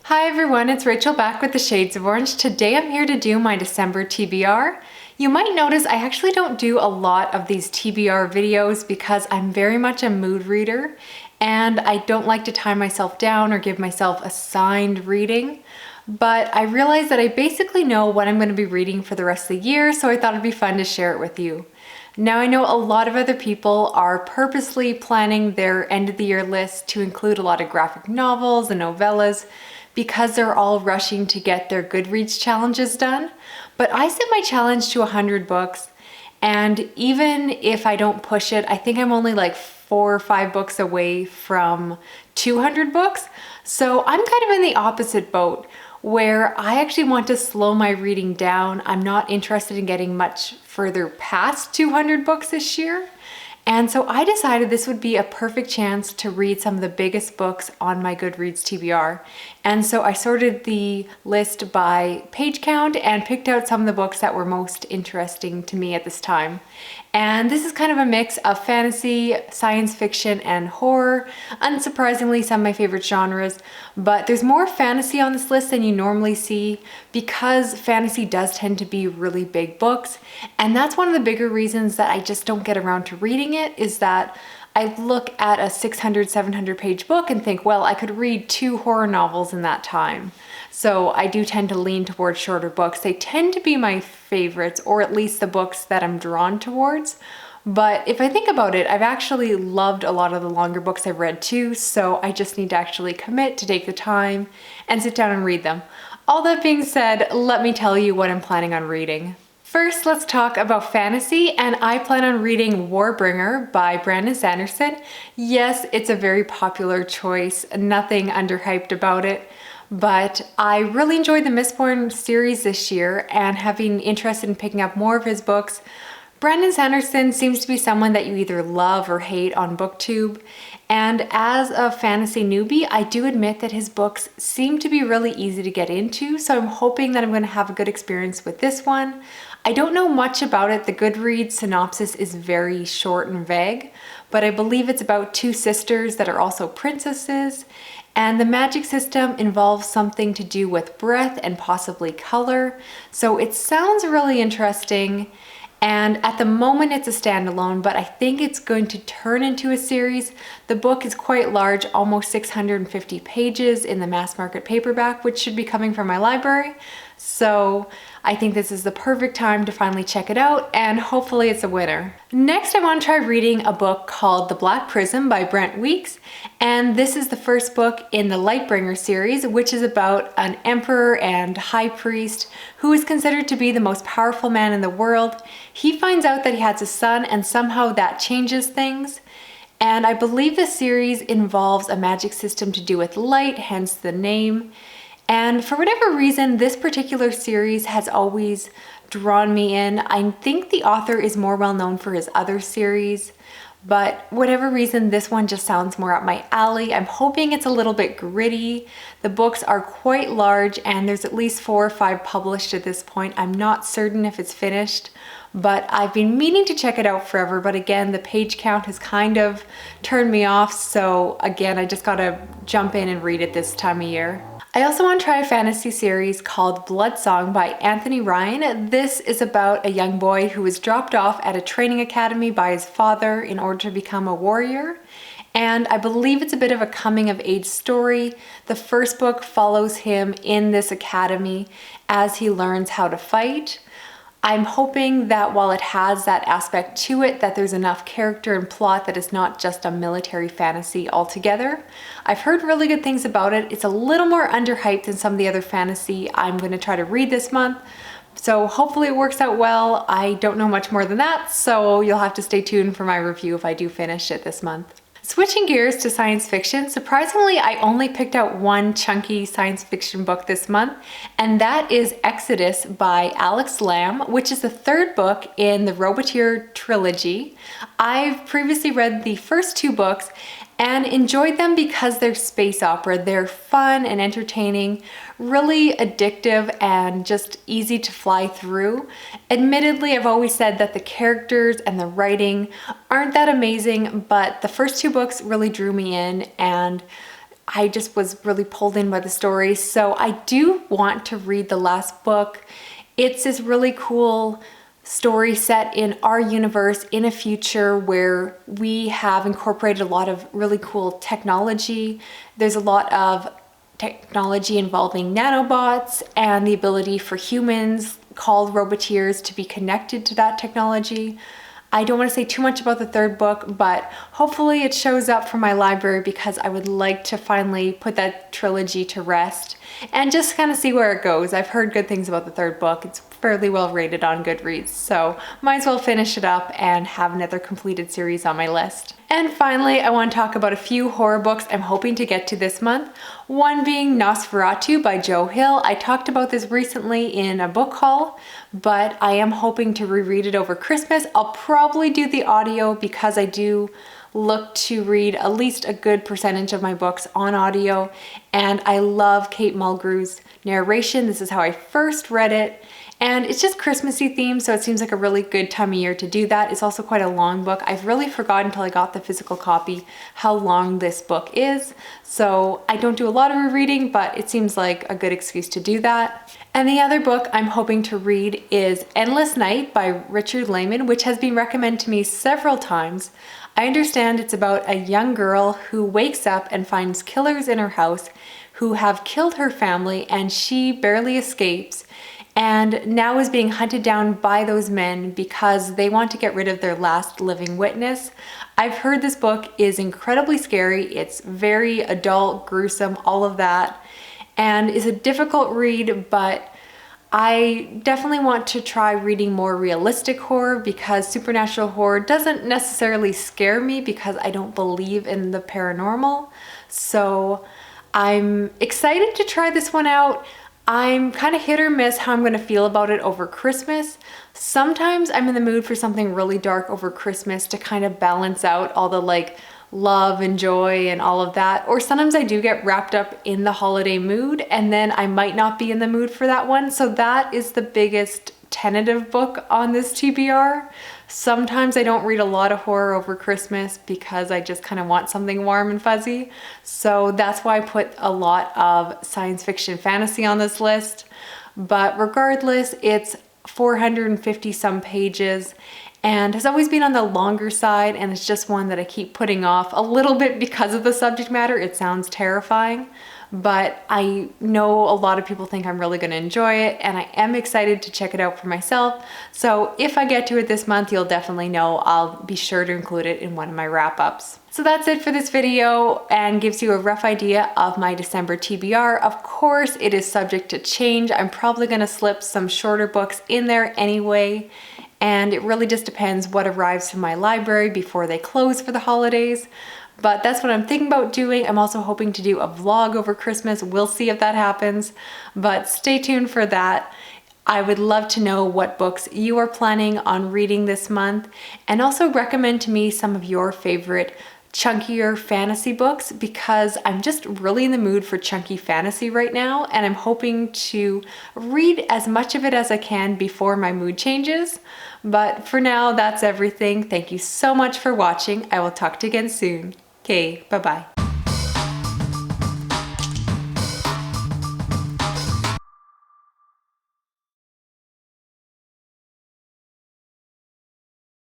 Hi everyone, it's Rachel back with the Shades of Orange. Today I'm here to do my December TBR. You might notice I actually don't do a lot of these TBR videos because I'm very much a mood reader and I don't like to tie myself down or give myself assigned reading. But I realized that I basically know what I'm going to be reading for the rest of the year, so I thought it'd be fun to share it with you. Now I know a lot of other people are purposely planning their end of the year list to include a lot of graphic novels and novellas because they're all rushing to get their Goodreads challenges done. But I set my challenge to 100 books, and even if I don't push it, I think I'm only like 4 or 5 books away from 200 books. So I'm kind of in the opposite boat where I actually want to slow my reading down. I'm not interested in getting much further past 200 books this year. And so I decided this would be a perfect chance to read some of the biggest books on my Goodreads TBR. And so I sorted the list by page count and picked out some of the books that were most interesting to me at this time. And this is kind of a mix of fantasy, science fiction, and horror. Unsurprisingly, some of my favorite genres, but there's more fantasy on this list than you normally see because fantasy does tend to be really big books. And that's one of the bigger reasons that I just don't get around to reading it, is that I look at a 600, 700 page book and think, well, I could read 2 horror novels in that time. So I do tend to lean towards shorter books. They tend to be my favorites, or at least the books that I'm drawn towards. But if I think about it, I've actually loved a lot of the longer books I've read too, so I just need to actually commit to take the time and sit down and read them. All that being said, let me tell you what I'm planning on reading. First, let's talk about fantasy, and I plan on reading Warbringer by Brandon Sanderson. Yes, it's a very popular choice, nothing underhyped about it, but I really enjoyed the Mistborn series this year and have been interested in picking up more of his books. Brandon Sanderson seems to be someone that you either love or hate on BookTube, and as a fantasy newbie, I do admit that his books seem to be really easy to get into, so I'm hoping that I'm going to have a good experience with this one. I don't know much about it. The Goodreads synopsis is very short and vague, but I believe it's about 2 sisters that are also princesses, and the magic system involves something to do with breath and possibly color, so it sounds really interesting. And at the moment it's a standalone, but I think it's going to turn into a series. The book is quite large, almost 650 pages in the mass market paperback, which should be coming from my library. So I think this is the perfect time to finally check it out, and hopefully it's a winner. Next, I want to try reading a book called The Black Prism by Brent Weeks, and this is the first book in the Lightbringer series, which is about an emperor and high priest who is considered to be the most powerful man in the world. He finds out that he has a son, and somehow that changes things. And I believe the series involves a magic system to do with light, hence the name. And for whatever reason, this particular series has always drawn me in. I think the author is more well known for his other series, but whatever reason, this one just sounds more up my alley. I'm hoping it's a little bit gritty. The books are quite large and there's at least 4 or 5 published at this point. I'm not certain if it's finished, but I've been meaning to check it out forever. But again, the page count has kind of turned me off. So again, I just gotta jump in and read it this time of year. I also want to try a fantasy series called Bloodsong by Anthony Ryan. This is about a young boy who was dropped off at a training academy by his father in order to become a warrior. And I believe it's a bit of a coming of age story. The first book follows him in this academy as he learns how to fight. I'm hoping that while it has that aspect to it, that there's enough character and plot that it's not just a military fantasy altogether. I've heard really good things about it. It's a little more underhyped than some of the other fantasy I'm going to try to read this month. So hopefully it works out well. I don't know much more than that, so you'll have to stay tuned for my review if I do finish it this month. Switching gears to science fiction, surprisingly, I only picked out one chunky science fiction book this month, and that is Exodus by Alex Lamb, which is the 3rd book in the Roboteer trilogy. I've previously read the first 2 books and enjoyed them because they're space opera. They're fun and entertaining, really addictive and just easy to fly through. Admittedly, I've always said that the characters and the writing aren't that amazing, but the first 2 books really drew me in, and I just was really pulled in by the story. So I do want to read the last book. It's this really cool story set in our universe in a future where we have incorporated a lot of really cool technology. There's a lot of technology involving nanobots and the ability for humans called roboteers to be connected to that technology. I don't want to say too much about the third book, but hopefully it shows up for my library because I would like to finally put that trilogy to rest and just kind of see where it goes. I've heard good things about the third book. It's fairly well rated on Goodreads, so might as well finish it up and have another completed series on my list. And finally, I want to talk about a few horror books I'm hoping to get to this month. One being Nosferatu by Joe Hill. I talked about this recently in a book haul, but I am hoping to reread it over Christmas. I'll probably do the audio because I do look to read at least a good percentage of my books on audio, and I love Kate Mulgrew's narration. This is how I first read it, and it's just Christmassy themed, so it seems like a really good time of year to do that. It's also quite a long book. I've really forgotten until I got the physical copy how long this book is, so I don't do a lot of rereading, but it seems like a good excuse to do that. And the other book I'm hoping to read is Endless Night by Richard Lehman, which has been recommended to me several times. I understand it's about a young girl who wakes up and finds killers in her house who have killed her family, and she barely escapes and now is being hunted down by those men because they want to get rid of their last living witness. I've heard this book is incredibly scary. It's very adult, gruesome, all of that, and is a difficult read, but I definitely want to try reading more realistic horror because supernatural horror doesn't necessarily scare me because I don't believe in the paranormal. So I'm excited to try this one out. I'm kind of hit or miss how I'm going to feel about it over Christmas. Sometimes I'm in the mood for something really dark over Christmas to kind of balance out all the love and joy and all of that. Or sometimes I do get wrapped up in the holiday mood and then I might not be in the mood for that one. So that is the biggest tentative book on this TBR. Sometimes I don't read a lot of horror over Christmas because I just kind of want something warm and fuzzy. So that's why I put a lot of science fiction fantasy on this list. But regardless, it's 450 some pages and has always been on the longer side, and it's just one that I keep putting off a little bit because of the subject matter. It sounds terrifying, but I know a lot of people think I'm really going to enjoy it, and I am excited to check it out for myself. So if I get to it this month, you'll definitely know. I'll be sure to include it in one of my wrap-ups. So that's it for this video and gives you a rough idea of my December TBR. Of course, it is subject to change. I'm probably going to slip some shorter books in there anyway, and it really just depends what arrives from my library before they close for the holidays. But that's what I'm thinking about doing. I'm also hoping to do a vlog over Christmas. We'll see if that happens, but stay tuned for that. I would love to know what books you are planning on reading this month, and also recommend to me some of your favorite chunkier fantasy books because I'm just really in the mood for chunky fantasy right now, and I'm hoping to read as much of it as I can before my mood changes. But for now, that's everything. Thank you so much for watching. I will talk to you again soon. Okay, bye-bye.